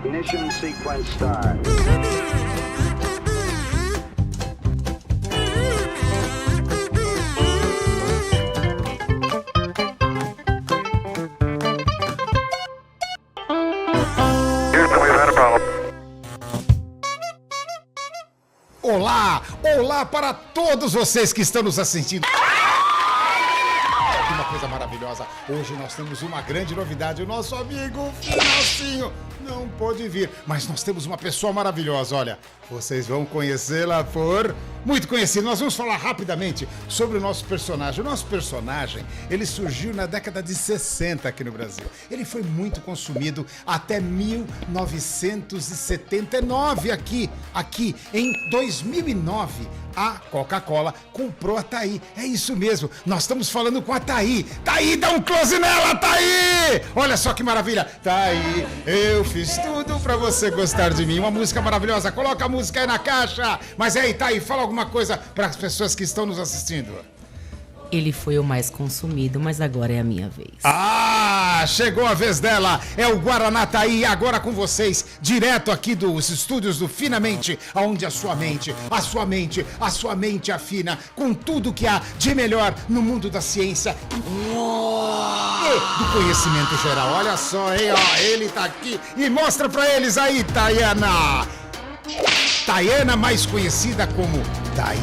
Ignition sequence start. Olá, olá para todos vocês que estão nos assistindo. Uma coisa maravilhosa, hoje nós temos uma grande novidade, o nosso amigo Financinho não pôde vir, mas nós temos uma pessoa maravilhosa, olha, vocês vão conhecê-la por muito conhecido. Nós vamos falar rapidamente sobre o nosso personagem. O nosso personagem, ele surgiu na década de 60 aqui no Brasil. Ele foi muito consumido até 1979 aqui. Em 2009, a Coca-Cola comprou a Thaí. É isso mesmo, nós estamos falando com a Thaí. Thaí, dá um close nela, Thaí! Olha só que maravilha. Thaí, eu fiz tudo pra você gostar de mim. Uma música maravilhosa, coloca a música aí na caixa. Mas aí, Thaí, fala alguma coisa para as pessoas que estão nos assistindo. Ele foi o mais consumido, mas agora é a minha vez. Ah, chegou a vez dela. É o Guaraná Thaí, agora com vocês, direto aqui dos estúdios do Finamente, onde a sua mente afina com tudo que há de melhor no mundo da ciência e do conhecimento geral. Olha só, hein, ó, ele tá aqui e mostra pra eles aí, Tayana. Tayana, mais conhecida como Thaí.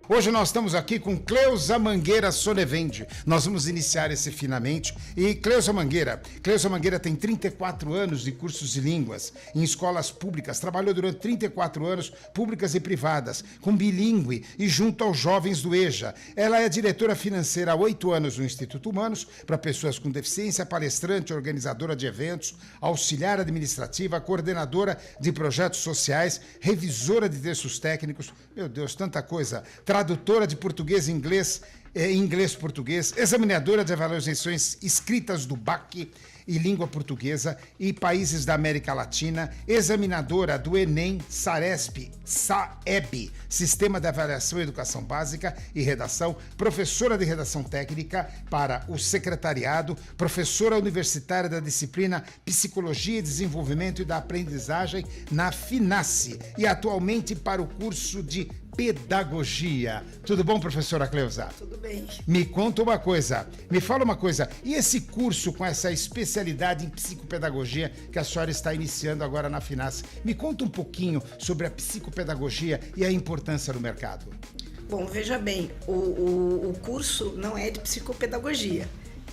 Hoje nós estamos aqui com Cleusa Mangueira Sonevende. Nós vamos iniciar esse Finamente. E Cleusa Mangueira tem 34 anos de cursos de línguas em escolas públicas. Trabalhou durante 34 anos, públicas e privadas, com bilíngue e junto aos jovens do EJA. Ela é diretora financeira há 8 anos no Instituto Humanos para pessoas com deficiência, palestrante, organizadora de eventos, auxiliar administrativa, coordenadora de projetos sociais, revisora de textos técnicos. Meu Deus, tanta coisa. Tradutora de português e inglês-português, examinadora de avaliações escritas do BAC e língua portuguesa e países da América Latina, examinadora do Enem, Saresp, SAEB, Sistema de Avaliação e Educação Básica e Redação, professora de redação técnica para o secretariado, professora universitária da disciplina Psicologia e Desenvolvimento e da Aprendizagem na FINASSE e atualmente para o curso de Pedagogia. Tudo bom, professora Cleusa? Tudo bem. Me conta uma coisa, me fala uma coisa, e esse curso com essa especialidade em psicopedagogia que a senhora está iniciando agora na FINASSE? Me conta um pouquinho sobre a psicopedagogia e a importância no mercado. Bom, veja bem, o curso não é de psicopedagogia.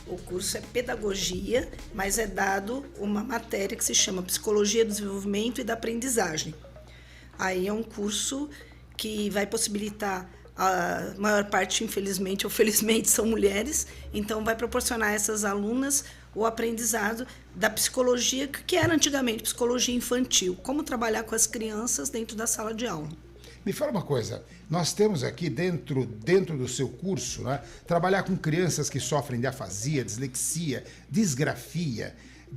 O curso é pedagogia, mas é dado uma matéria que se chama Psicologia do Desenvolvimento e da Aprendizagem. Aí é um curso que vai possibilitar, a maior parte, infelizmente ou felizmente, são mulheres, então vai proporcionar a essas alunas o aprendizado da psicologia, que era antigamente psicologia infantil, como trabalhar com as crianças dentro da sala de aula. Me fala uma coisa, nós temos aqui dentro do seu curso, né, trabalhar com crianças que sofrem de afasia, dislexia, disgrafia,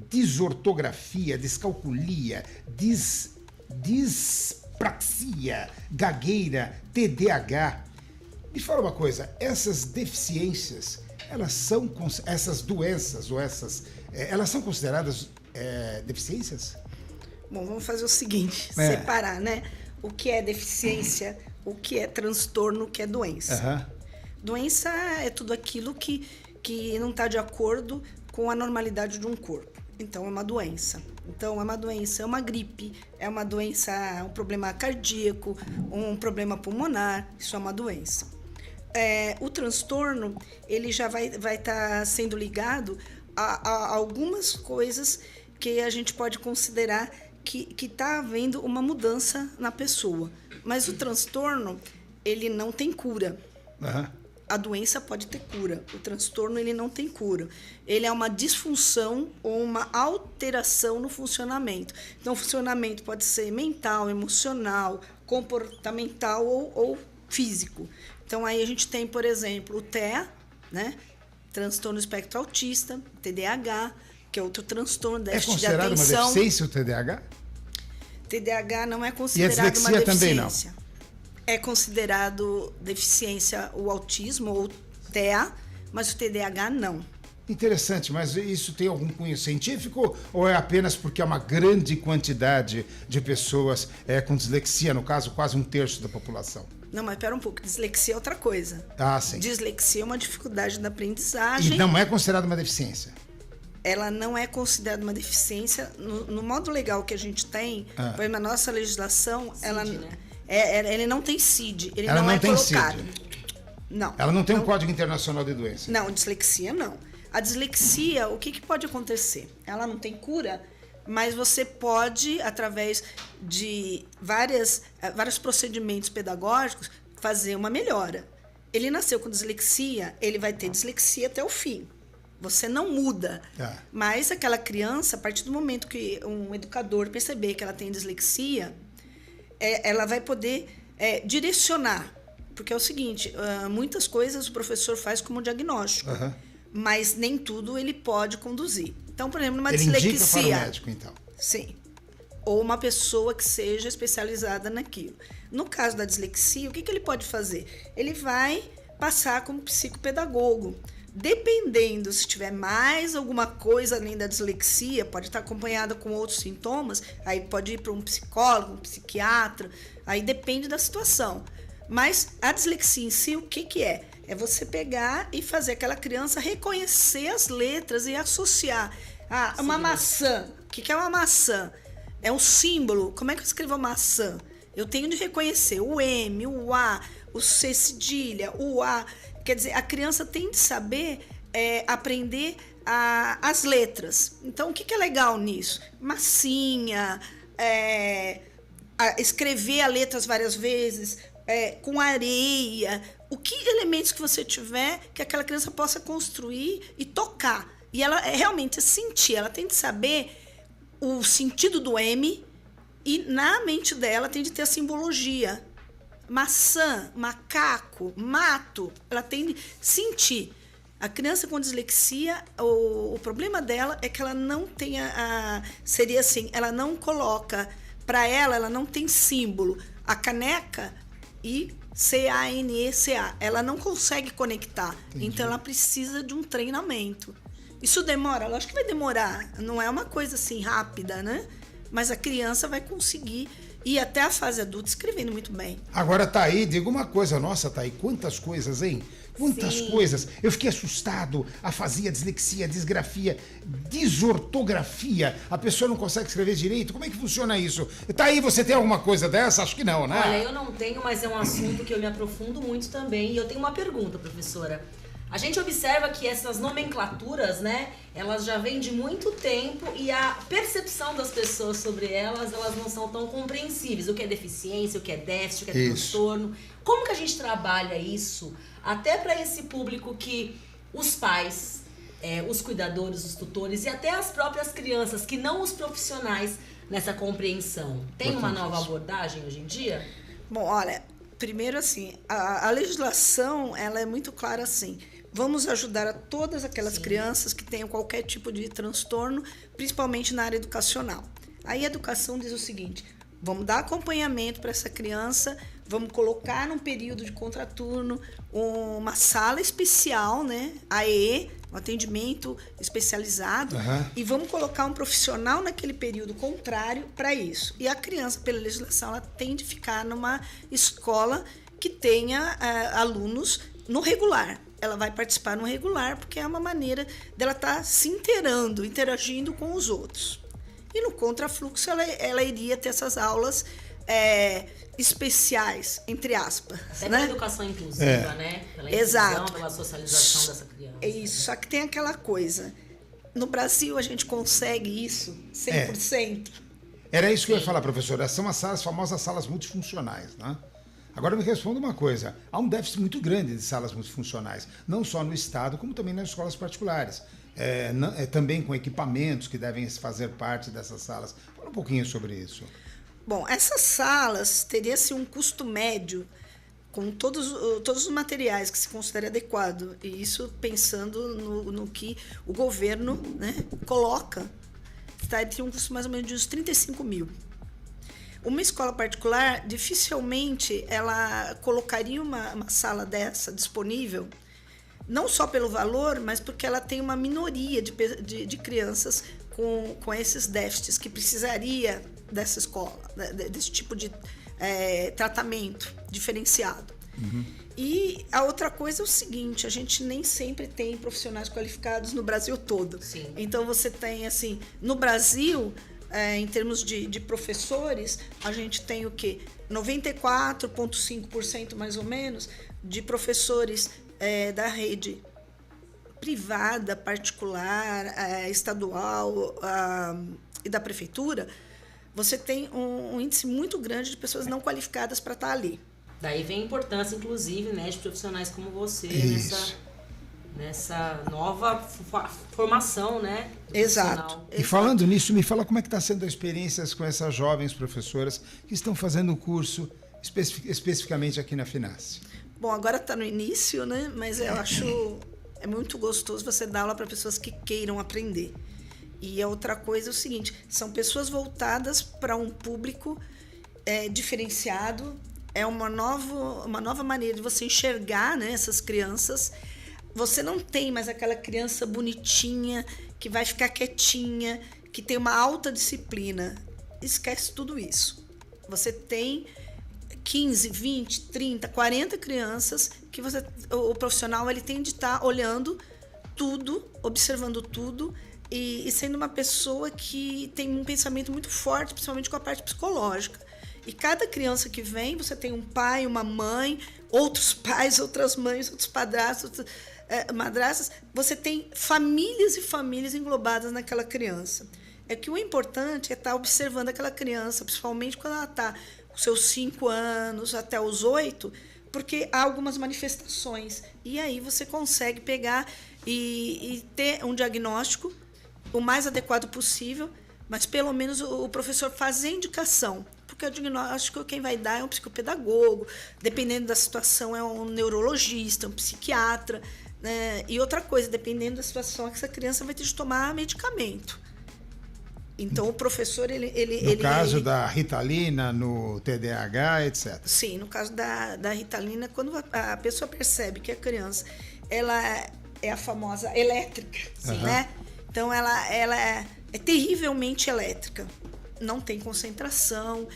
desortografia, descalculia, dispraxia, gagueira, TDAH. Me fala uma coisa, essas deficiências, essas doenças ou elas são consideradas deficiências? Bom, vamos fazer o seguinte, separar, né? O que é deficiência, o que é transtorno, o que é doença. Uhum. Doença é tudo aquilo que não está de acordo com a normalidade de um corpo. Então, é uma doença. Então, é uma doença, é uma gripe, é uma doença, um problema cardíaco, um problema pulmonar, isso é uma doença. O transtorno, ele já vai estar sendo ligado a algumas coisas que a gente pode considerar que está havendo uma mudança na pessoa. Mas o transtorno, ele não tem cura. Uhum. A doença pode ter cura, o transtorno ele não tem cura. Ele é uma disfunção ou uma alteração no funcionamento. Então, o funcionamento pode ser mental, emocional, comportamental ou físico. Então, aí a gente tem, por exemplo, o TEA, né? Transtorno espectro autista, TDAH, que é outro transtorno, déficit de atenção. É considerado uma deficiência o TDAH? TDAH não é considerado uma deficiência. Também não? É considerado deficiência o autismo ou TEA, mas o TDAH não. Interessante, mas isso tem algum cunho científico ou é apenas porque é uma grande quantidade de pessoas com dislexia, no caso, quase 1/3 da população? Não, mas pera um pouco, dislexia é outra coisa. Ah, sim. Dislexia é uma dificuldade da aprendizagem. E não é considerada uma deficiência? Ela não é considerada uma deficiência. No modo legal que a gente tem, por exemplo, a nossa legislação, ele não tem CID, ele Ela não é tem colocado. CID. Não. Ela não tem um Código Internacional de Doença? Não, dislexia não. A dislexia, o que pode acontecer? Ela não tem cura, mas você pode, através de vários procedimentos pedagógicos, fazer uma melhora. Ele nasceu com dislexia, ele vai ter dislexia até o fim. Você não muda. Mas aquela criança, a partir do momento que um educador perceber que ela tem dislexia, ela vai poder direcionar. Porque é o seguinte, muitas coisas o professor faz como diagnóstico. Mas nem tudo ele pode conduzir. Então, por exemplo, numa dislexia... Ele indica para o médico, então. Sim. Ou uma pessoa que seja especializada naquilo. No caso da dislexia, o que ele pode fazer? Ele vai passar como psicopedagogo. Dependendo se tiver mais alguma coisa além da dislexia, pode estar acompanhada com outros sintomas, aí pode ir para um psicólogo, um psiquiatra, aí depende da situação. Mas a dislexia em si, o que é? É você pegar e fazer aquela criança reconhecer as letras e associar. Uma maçã. O que é uma maçã? É um símbolo. Como é que eu escrevo maçã? Eu tenho de reconhecer o M, o A, o C cedilha, o A. Quer dizer, a criança tem de saber aprender as letras. Então, o que é legal nisso? Massinha, escrever as letras várias vezes, com areia, elementos que você tiver que aquela criança possa construir e tocar. E ela realmente sentir, ela tem de saber o sentido do M e na mente dela tem de ter a simbologia. Maçã, macaco, mato, ela tem de sentir. A criança com dislexia, o problema dela é que ela não tem seria assim, ela não coloca, para ela não tem símbolo. A caneca e CANECA, ela não consegue conectar. Entendi. Então ela precisa de um treinamento. Isso demora? Lógico que vai demorar, não é uma coisa assim rápida, né? Mas a criança vai conseguir ir até a fase adulta escrevendo muito bem. Agora, Thaí, diga uma coisa. Nossa, Thaí, quantas coisas, hein? Quantas coisas. Eu fiquei assustado. Afasia, dislexia, disgrafia, desortografia. A pessoa não consegue escrever direito. Como é que funciona isso? Thaí, você tem alguma coisa dessa? Acho que não, né? Olha, eu não tenho, mas é um assunto que eu me aprofundo muito também. E eu tenho uma pergunta, professora. A gente observa que essas nomenclaturas, né, elas já vêm de muito tempo e a percepção das pessoas sobre elas não são tão compreensíveis. O que é deficiência, o que é déficit, o que é transtorno. Como que a gente trabalha isso até para esse público que os pais, os cuidadores, os tutores e até as próprias crianças, que não os profissionais nessa compreensão? Tem uma nova abordagem hoje em dia? Bom, olha, primeiro assim, a legislação ela é muito clara assim. Vamos ajudar a todas aquelas crianças que tenham qualquer tipo de transtorno, principalmente na área educacional. Aí a educação diz o seguinte: vamos dar acompanhamento para essa criança, vamos colocar num período de contraturno uma sala especial, né? AE, um atendimento especializado, e vamos colocar um profissional naquele período contrário para isso. E a criança, pela legislação, ela tem de ficar numa escola que tenha alunos no regular. Ela vai participar no regular porque é uma maneira dela estar se interagindo com os outros. E no contrafluxo ela iria ter essas aulas especiais, entre aspas. Até pela educação inclusiva, né? Pela inclusão, pela socialização dessa criança. É isso, só que tem aquela coisa. No Brasil a gente consegue isso 100%. Era isso que eu ia falar, professora. São as famosas salas multifuncionais, né? Agora me responda uma coisa, há um déficit muito grande de salas multifuncionais, não só no Estado, como também nas escolas particulares, também com equipamentos que devem fazer parte dessas salas. Fala um pouquinho sobre isso. Bom, essas salas teriam-se um custo médio, com todos os materiais que se considera adequado, e isso pensando no que o governo, né, coloca, teria um custo mais ou menos de uns 35 mil. Uma escola particular, dificilmente ela colocaria uma sala dessa disponível Não só pelo valor, mas porque ela tem uma minoria de crianças com esses déficits que precisaria dessa escola, desse tipo de tratamento diferenciado. E a outra coisa é o seguinte, a gente nem sempre tem profissionais qualificados no Brasil todo. Sim. Então você tem, assim, no Brasil, em termos de professores, a gente tem o quê? 94,5% mais ou menos de professores da rede privada, particular, estadual e da prefeitura. Você tem um índice muito grande de pessoas não qualificadas para estar ali. Daí vem a importância, inclusive, né, de profissionais como você nessa nova formação, né? Exato. E falando nisso, me fala como é que está sendo a experiência com essas jovens professoras que estão fazendo o curso especificamente aqui na FINASSE. Bom, agora está no início, né? Mas eu acho muito gostoso você dar aula para pessoas que queiram aprender. E a outra coisa é o seguinte, são pessoas voltadas para um público diferenciado, é uma nova maneira de você enxergar, né, essas crianças. Você não tem mais aquela criança bonitinha, que vai ficar quietinha, que tem uma alta disciplina. Esquece tudo isso. Você tem 15, 20, 30, 40 crianças que o profissional ele tem de estar olhando tudo, observando tudo e sendo uma pessoa que tem um pensamento muito forte, principalmente com a parte psicológica. E cada criança que vem, você tem um pai, uma mãe, outros pais, outras mães, outros padrastos, madrastas. Você tem famílias e famílias englobadas naquela criança. É que o importante é estar observando aquela criança, principalmente quando ela está com seus 5 anos até os 8, porque há algumas manifestações. E aí você consegue pegar e ter um diagnóstico o mais adequado possível, mas pelo menos o professor fazer indicação. Porque o diagnóstico quem vai dar é um psicopedagogo, dependendo da situação é um neurologista, um psiquiatra, né? E outra coisa, dependendo da situação, é que essa criança vai ter de tomar medicamento. Então o professor, no caso da Ritalina, no TDAH, etc. Sim, no caso da Ritalina, quando a pessoa percebe que a criança ela é a famosa elétrica, né? Então ela é terrivelmente elétrica. Não tem concentração,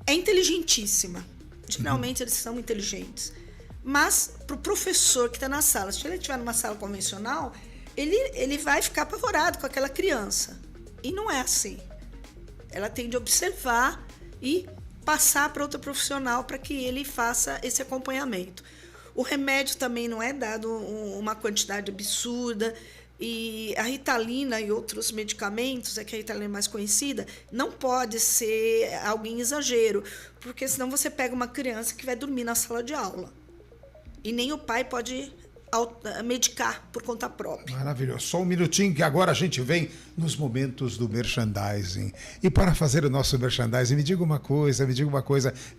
é inteligentíssima. Geralmente eles são inteligentes. Mas para o professor que está na sala, se ele estiver numa sala convencional, ele vai ficar apavorado com aquela criança. E não é assim. Ela tem de observar e passar para outro profissional para que ele faça esse acompanhamento. O remédio também não é dado uma quantidade absurda. E a Ritalina e outros medicamentos, que a Ritalina é mais conhecida, não pode ser algo em exagero, porque senão você pega uma criança que vai dormir na sala de aula. E nem o pai pode medicar por conta própria. Maravilhoso. Só um minutinho que agora a gente vem nos momentos do merchandising. E para fazer o nosso merchandising, me diga uma coisa,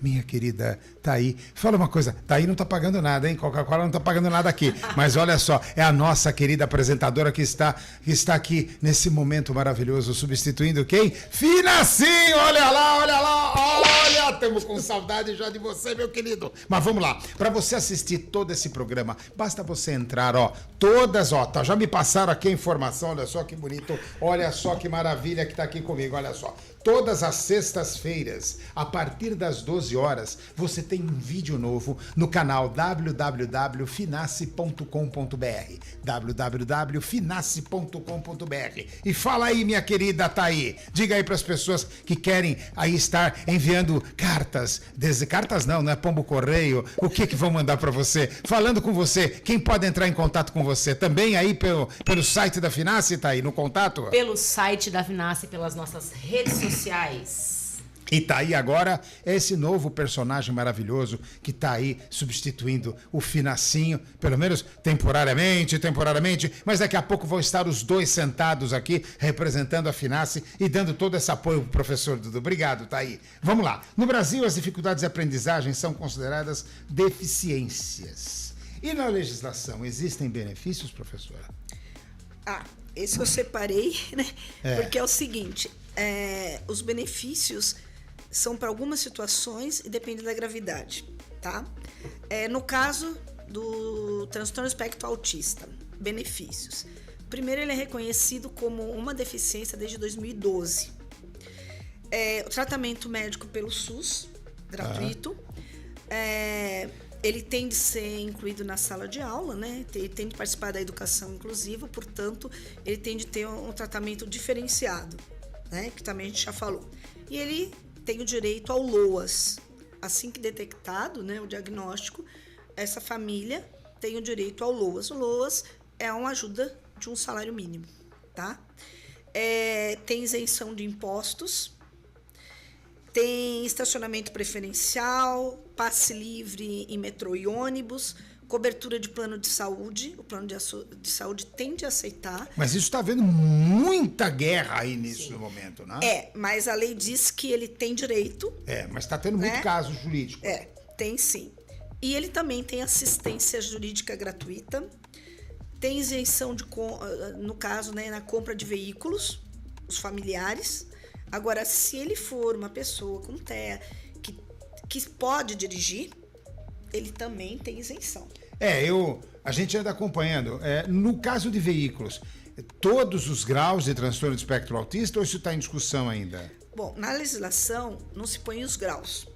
minha querida Thaí. Fala uma coisa, Thaí não está pagando nada, hein? Coca-Cola não está pagando nada aqui. Mas olha só, é a nossa querida apresentadora que está aqui nesse momento maravilhoso, substituindo quem? FINASSE! Olha lá, estamos com saudade já de você, meu querido. Mas vamos lá, para você assistir todo esse programa, basta você entrar, todas, já me passaram aqui a informação, olha só que bonito, olha só que maravilha que tá aqui comigo, olha só. Todas as sextas-feiras, a partir das 12 horas, você tem um vídeo novo no canal www.finasse.com.br www.finasse.com.br. E fala aí, minha querida Thaí, diga aí para as pessoas que querem aí estar enviando cartas, cartas não é pombo correio, o que vão mandar para você? Falando com você, quem pode entrar em contato com você? Também aí pelo site da FINASSE, Thaí, no contato? Pelo site da FINASSE, pelas nossas redes sociais. E tá aí agora esse novo personagem maravilhoso que tá aí substituindo o Finassinho, pelo menos temporariamente, mas daqui a pouco vão estar os dois sentados aqui representando a FINASSE e dando todo esse apoio pro professor Dudu. Obrigado, tá aí. Vamos lá. No Brasil, as dificuldades de aprendizagem são consideradas deficiências. E na legislação, existem benefícios, professora? Esse eu separei, né? Porque é o seguinte, os benefícios são para algumas situações e depende da gravidade, tá? No caso do transtorno espectro autista. Benefícios. Primeiro, ele é reconhecido como uma deficiência desde 2012. O tratamento médico pelo SUS, gratuito. Ele tem de ser incluído na sala de aula, né? Ele tem de participar da educação inclusiva, portanto, ele tem de ter um tratamento diferenciado, né? Que também a gente já falou. E ele tem o direito ao LOAS. Assim que detectado, né, o diagnóstico, essa família tem o direito ao LOAS. O LOAS é uma ajuda de um salário mínimo, tá? Tem isenção de impostos, tem estacionamento preferencial, passe livre em metrô e ônibus, cobertura de plano de saúde. O plano de saúde tem de aceitar. Mas isso está havendo muita guerra aí nisso no momento, né? Mas a lei diz que ele tem direito. Mas está tendo muito caso jurídico. Tem sim. E ele também tem assistência jurídica gratuita, tem isenção no caso, né, na compra de veículos, os familiares. Agora, se ele for uma pessoa com TEA que pode dirigir, ele também tem isenção. A gente anda acompanhando. No caso de veículos, todos os graus de transtorno de espectro autista, ou isso está em discussão ainda? Bom, na legislação não se põe os graus,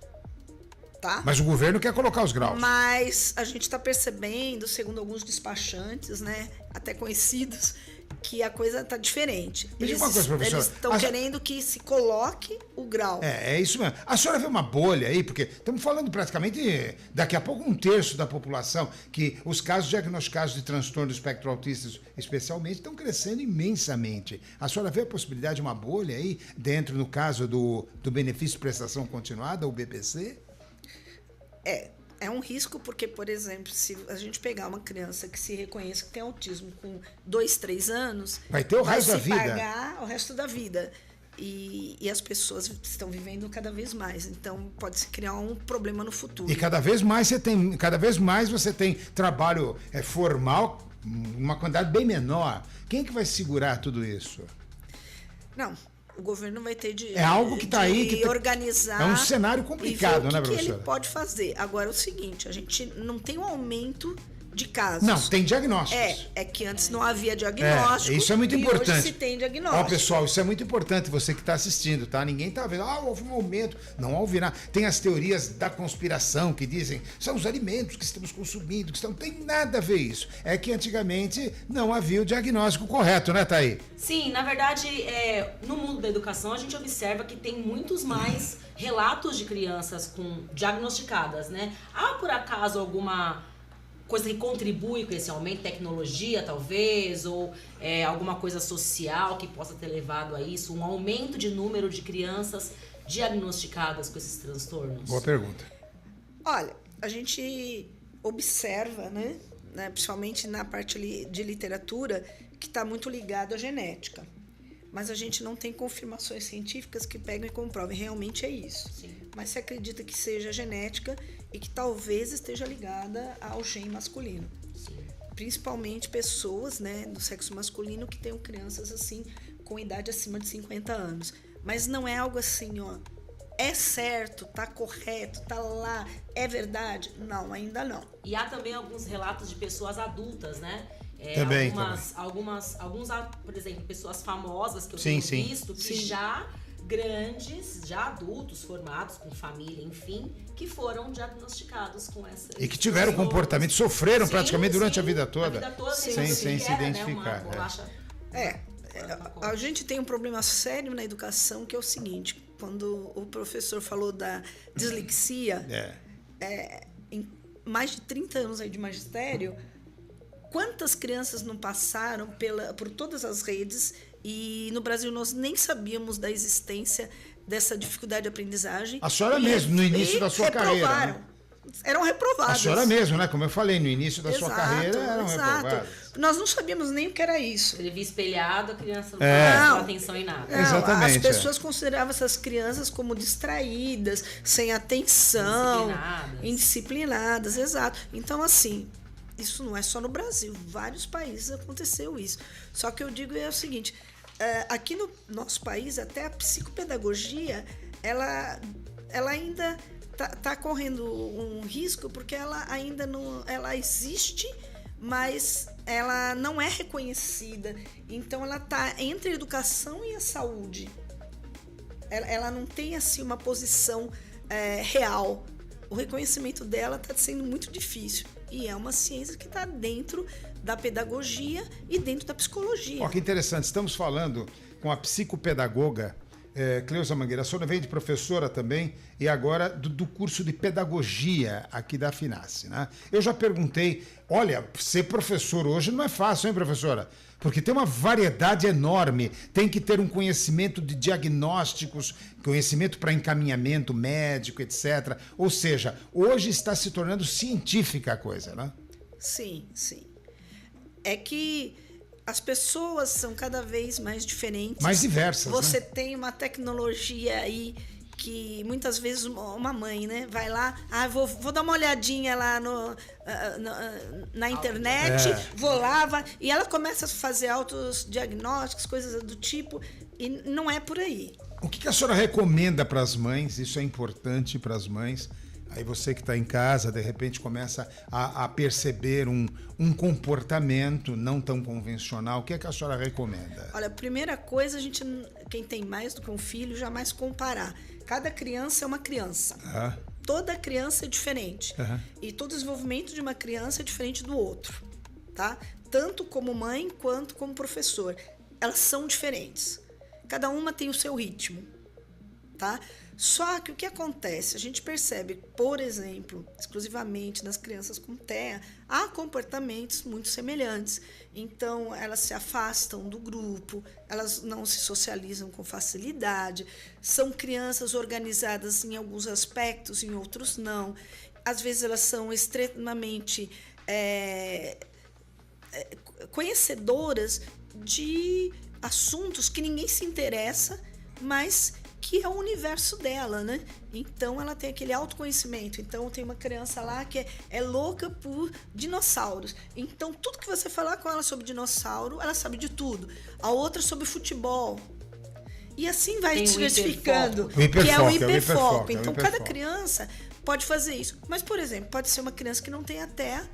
tá? Mas o governo quer colocar os graus. Mas a gente está percebendo, segundo alguns despachantes, né, até conhecidos, que a coisa está diferente. Me diga uma coisa, professora. Eles estão querendo que se coloque o grau. É isso mesmo. A senhora vê uma bolha aí, porque estamos falando praticamente, daqui a pouco, 1/3 da população, que os casos diagnosticados de transtorno do espectro autista, especialmente, estão crescendo imensamente. A senhora vê a possibilidade de uma bolha aí, dentro, no caso, do benefício de prestação continuada, o BPC? É um risco porque, por exemplo, se a gente pegar uma criança que se reconheça que tem autismo com 2, 3 anos... Vai ter o resto da vida. Vai pagar o resto da vida. E as pessoas estão vivendo cada vez mais. Então, pode se criar um problema no futuro. E cada vez mais você tem trabalho formal, uma quantidade bem menor. Quem é que vai segurar tudo isso? Não, o governo vai ter de algo que está aí que organizar. É um cenário complicado, né, professora? O que ele pode fazer? Agora, é o seguinte, a gente não tem um aumento de casos. Não, tem diagnósticos. É que antes não havia diagnóstico. Isso é muito importante. Hoje se tem diagnóstico. Ó, pessoal, isso é muito importante, você que está assistindo, tá? Ninguém está vendo, houve um aumento. Não houve nada. Tem as teorias da conspiração que dizem, são os alimentos que estamos consumindo, não tem nada a ver isso. É que antigamente não havia o diagnóstico correto, né, Thaí? Sim, na verdade, no mundo da educação, a gente observa que tem muitos mais relatos de crianças diagnosticadas, né? Há, por acaso, alguma coisa que contribui com esse aumento, tecnologia talvez, ou alguma coisa social que possa ter levado a isso, um aumento de número de crianças diagnosticadas com esses transtornos? Boa pergunta. Olha, a gente observa, né, principalmente na parte de literatura, que está muito ligado à genética. Mas a gente não tem confirmações científicas que pegam e comprovem. Realmente é isso. Sim. Mas se acredita que seja genética e que talvez esteja ligada ao gene masculino. Sim. Principalmente pessoas, né, do sexo masculino que tenham crianças assim com idade acima de 50 anos. Mas não é algo assim, ó, é certo, tá correto, tá lá, é verdade? Não, ainda não. E há também alguns relatos de pessoas adultas, né? Também. Alguns, por exemplo, pessoas famosas que eu tenho visto, que já grandes, já adultos, formados, com família, enfim, que foram diagnosticados com essa... E que tiveram comportamento, sofreram praticamente durante a vida toda. Sem se identificar. A gente tem um problema sério na educação, que é o seguinte, quando o professor falou da dislexia, em mais de 30 anos aí de magistério, quantas crianças não passaram por todas as redes e no Brasil nós nem sabíamos da existência dessa dificuldade de aprendizagem. A senhora mesmo, no início da sua carreira. Né? Eram reprovadas. A senhora mesmo, né? Como eu falei, no início da sua carreira eram reprovadas. Nós não sabíamos nem o que era isso. Ele via espelhado, a criança não prestava atenção em nada. Não, exatamente. As pessoas consideravam essas crianças como distraídas, sem atenção. Indisciplinadas, exato. Então, assim, isso não é só no Brasil, vários países aconteceu isso. Só que eu digo o seguinte, aqui no nosso país, até a psicopedagogia, ela ainda tá correndo um risco porque ela ainda não, ela existe, mas ela não é reconhecida. Então ela tá entre a educação e a saúde. Ela não tem assim uma posição real. O reconhecimento dela está sendo muito difícil. E é uma ciência que está dentro da pedagogia e dentro da psicologia. Ó, que interessante. Estamos falando com a psicopedagoga Cleusa Mangueira. A senhora vem de professora também e agora do curso de pedagogia aqui da FINASSE, né? Eu já perguntei, olha, ser professor hoje não é fácil, hein, professora? Porque tem uma variedade enorme, tem que ter um conhecimento de diagnósticos, conhecimento para encaminhamento médico, etc. Ou seja, hoje está se tornando científica a coisa, né? Sim, sim. É que as pessoas são cada vez mais diferentes. Mais diversas, Você né? tem uma tecnologia aí que muitas vezes uma mãe, né, vai lá, vou dar uma olhadinha lá na internet, vou lá, e ela começa a fazer autodiagnósticos, coisas do tipo, e não é por aí. O que a senhora recomenda para as mães? Isso é importante para as mães. Aí você que está em casa, de repente começa a perceber um comportamento não tão convencional. O que é que a senhora recomenda? Olha, a primeira coisa, quem tem mais do que um filho, jamais comparar. Cada criança é uma criança. Toda criança é diferente. E todo desenvolvimento de uma criança é diferente do outro. Tá? Tanto como mãe, quanto como professor. Elas são diferentes. Cada uma tem o seu ritmo. Tá? Só que o que acontece? A gente percebe, por exemplo, exclusivamente nas crianças com TEA, há comportamentos muito semelhantes. Então, elas se afastam do grupo, elas não se socializam com facilidade, são crianças organizadas em alguns aspectos, em outros não. Às vezes, elas são extremamente conhecedoras de assuntos que ninguém se interessa, mas que é o universo dela, né? Então, ela tem aquele autoconhecimento. Então, tem uma criança lá que é louca por dinossauros. Então, tudo que você falar com ela sobre dinossauro, ela sabe de tudo. A outra sobre futebol. E assim vai se diversificando. Que é o hiperfoco. Então, cada criança pode fazer isso. Mas, por exemplo, pode ser uma criança que não tem a TEA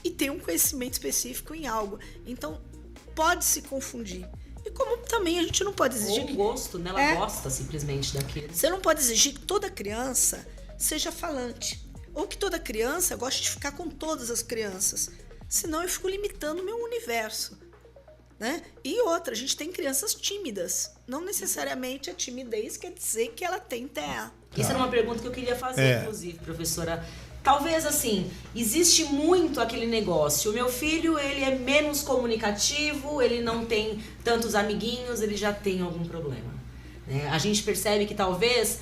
e tem um conhecimento específico em algo. Então, pode se confundir. E como também a gente não pode exigir... Ou gosto, né? Ela gosta simplesmente daquilo. Você não pode exigir que toda criança seja falante. Ou que toda criança goste de ficar com todas as crianças. Senão eu fico limitando o meu universo. Né? E outra, a gente tem crianças tímidas. Não necessariamente a timidez quer dizer que ela tem TEA. Isso era uma pergunta que eu queria fazer, inclusive, professora. Talvez, assim, existe muito aquele negócio. O meu filho, ele é menos comunicativo, ele não tem tantos amiguinhos, ele já tem algum problema. Né? A gente percebe que talvez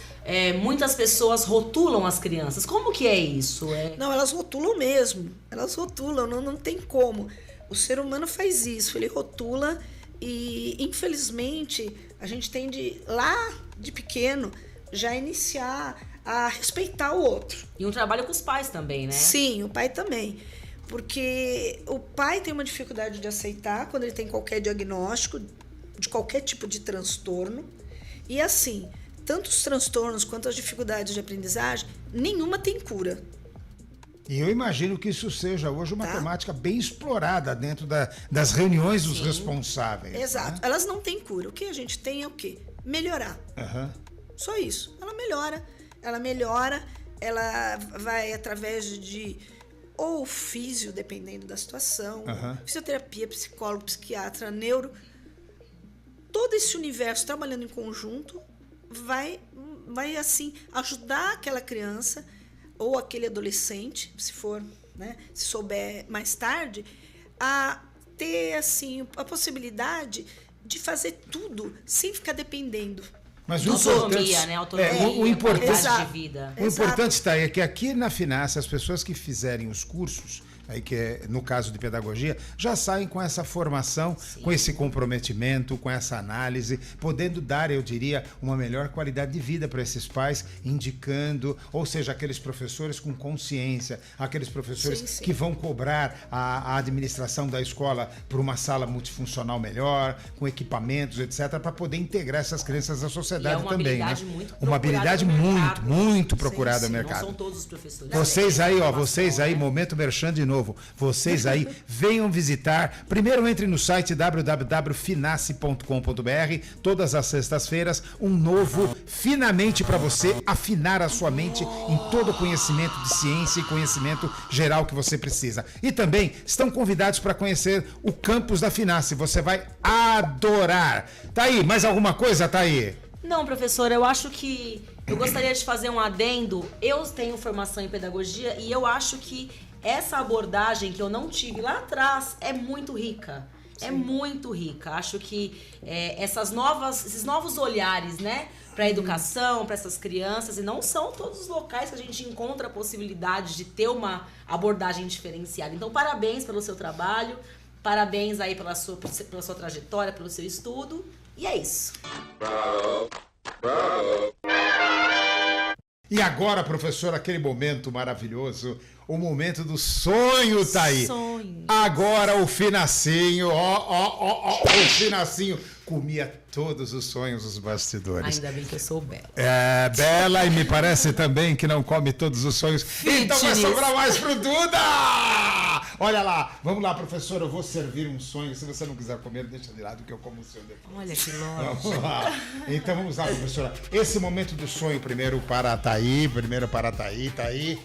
muitas pessoas rotulam as crianças. Como que é isso? Não, elas rotulam mesmo. Elas rotulam, não tem como. O ser humano faz isso, ele rotula e, infelizmente, a gente tem de, lá de pequeno, já iniciar a respeitar o outro. E um trabalho com os pais também, né? Sim, o pai também. Porque o pai tem uma dificuldade de aceitar quando ele tem qualquer diagnóstico, de qualquer tipo de transtorno. E assim, tanto os transtornos quanto as dificuldades de aprendizagem, nenhuma tem cura. E eu imagino que isso seja hoje uma temática bem explorada dentro das reuniões dos responsáveis. Exato. Né? Elas não têm cura. O que a gente tem é o quê? Melhorar. Só isso. Ela melhora, ela vai através de ou físio, dependendo da situação, fisioterapia, psicólogo, psiquiatra, neuro. Todo esse universo trabalhando em conjunto vai assim, ajudar aquela criança ou aquele adolescente, se for, né, se souber mais tarde, a ter assim, a possibilidade de fazer tudo sem ficar dependendo. Mas autonomia, né? Autonomia, o importante de vida. O importante está aí é que aqui na FINASSE, as pessoas que fizerem os cursos, aí que é, no caso de pedagogia, já saem com essa formação, com esse comprometimento, com essa análise, podendo dar, eu diria, uma melhor qualidade de vida para esses pais, indicando, ou seja, aqueles professores com consciência, aqueles professores que vão cobrar a administração da escola por uma sala multifuncional melhor, com equipamentos, etc., para poder integrar essas crianças à sociedade também, né? Uma habilidade muito procurada no mercado. Não são todos os professores. Vocês aí, momento merchan de novo. Vocês aí, venham visitar. Primeiro entre no site www.finace.com.br. Todas as sextas-feiras, um novo Finamente para você afinar a sua mente em todo o conhecimento de ciência e conhecimento geral que você precisa. E também estão convidados para conhecer o campus da Finace. Você vai adorar. Tá aí, mais alguma coisa, tá aí? Não, professora, eu acho que eu gostaria de fazer um adendo. Eu tenho formação em pedagogia e eu acho que essa abordagem que eu não tive lá atrás é muito rica. É muito rica. Acho que esses novos olhares, né, para a educação, para essas crianças, e não são todos os locais que a gente encontra a possibilidade de ter uma abordagem diferenciada. Então, parabéns pelo seu trabalho, parabéns aí pela sua trajetória, pelo seu estudo, e é isso. E agora, professor, aquele momento maravilhoso, o momento do sonho tá aí. Sonho. Agora o Finacinho, o Finacinho comia todos os sonhos dos bastidores. Ainda bem que eu sou bela. É, bela, e me parece também que não come todos os sonhos. Então vai sobrar mais pro Duda! Olha lá, vamos lá, professor, eu vou servir um sonho. Se você não quiser comer, deixa de lado que eu como o seu depois. Olha que louco. Vamos lá. Então vamos lá, professora. Esse momento do sonho, primeiro para a Thaí, tá aí.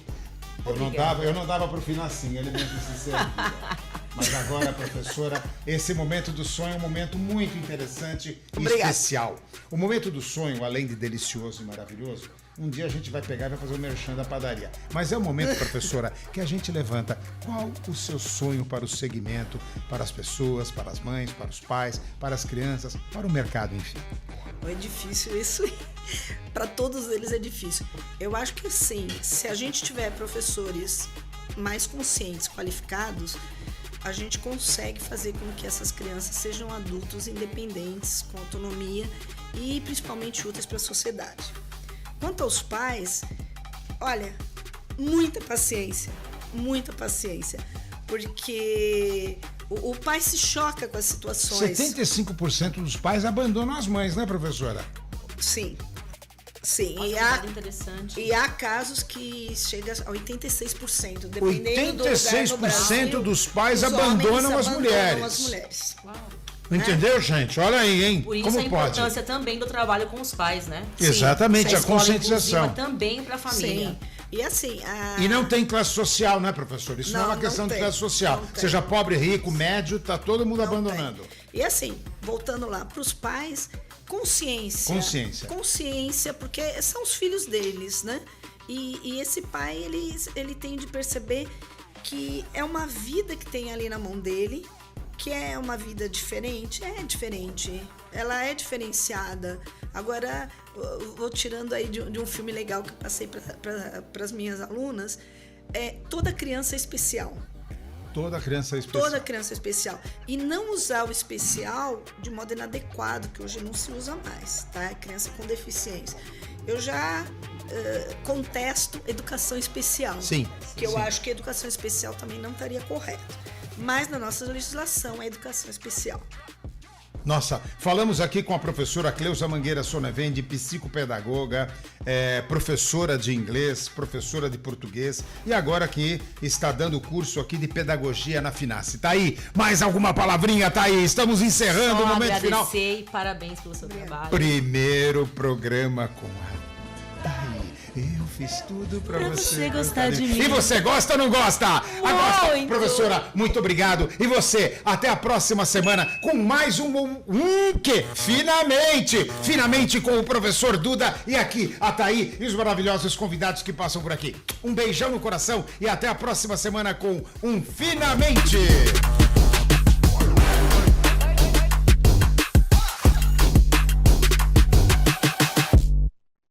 Eu não dava pro Finacinho, ele mesmo se servia. Mas agora, professora, esse momento do sonho é um momento muito interessante e especial. O momento do sonho, além de delicioso e maravilhoso, um dia a gente vai pegar e vai fazer o merchan da padaria. Mas é o momento, professora, que a gente levanta qual o seu sonho para o segmento, para as pessoas, para as mães, para os pais, para as crianças, para o mercado, enfim. É difícil isso. Para todos eles é difícil. Eu acho que assim, se a gente tiver professores mais conscientes, qualificados, a gente consegue fazer com que essas crianças sejam adultos independentes, com autonomia e principalmente úteis para a sociedade. Quanto aos pais, olha, muita paciência, porque o pai se choca com as situações. 75% dos pais abandonam as mães, né, professora? Sim. Nossa, interessante. E há casos que chega a 86%, dependendo 86% do lugar no Brasil, dos pais os abandonam as abandonam mulheres. as mulheres. Uau. Entendeu, gente? Olha aí, hein? Por isso como a pode? importância também do trabalho com os pais, né? Exatamente, a escola conscientização. inclusiva também para a família. Sim. E assim... E não tem classe social, né, professor? Isso não é uma questão de classe social. Seja pobre, rico, médio, tá todo mundo abandonando. E assim, voltando lá para os pais, consciência. Consciência, porque são os filhos deles, né? E esse pai, ele tem de perceber que é uma vida que tem ali na mão dele, que é uma vida diferente. É diferente. Ela é diferenciada. Agora, vou tirando aí de um filme legal que eu passei para as minhas alunas, toda criança é especial. Toda criança é especial. Toda criança é especial. E não usar o especial de modo inadequado, que hoje não se usa mais, tá? Criança com deficiência. Eu já contesto educação especial. Sim. Que eu acho que a educação especial também não estaria correta. Mas na nossa legislação é educação especial. Nossa, falamos aqui com a professora Cleusa Mangueira Sonevende, psicopedagoga, professora de inglês, professora de português e agora que está dando curso aqui de pedagogia na Finace. Tá aí, mais alguma palavrinha, tá aí? Estamos encerrando o momento final. Agradecer e parabéns pelo seu trabalho. Primeiro programa com a Thaí. Eu fiz tudo pra você gostar de mim. E você gosta ou não gosta? Gosta. Muito. Professora, muito obrigado. E você, até a próxima semana com mais um quê? Finamente com o professor Duda e aqui a Thaí e os maravilhosos convidados que passam por aqui. Um beijão no coração e até a próxima semana com um Finamente.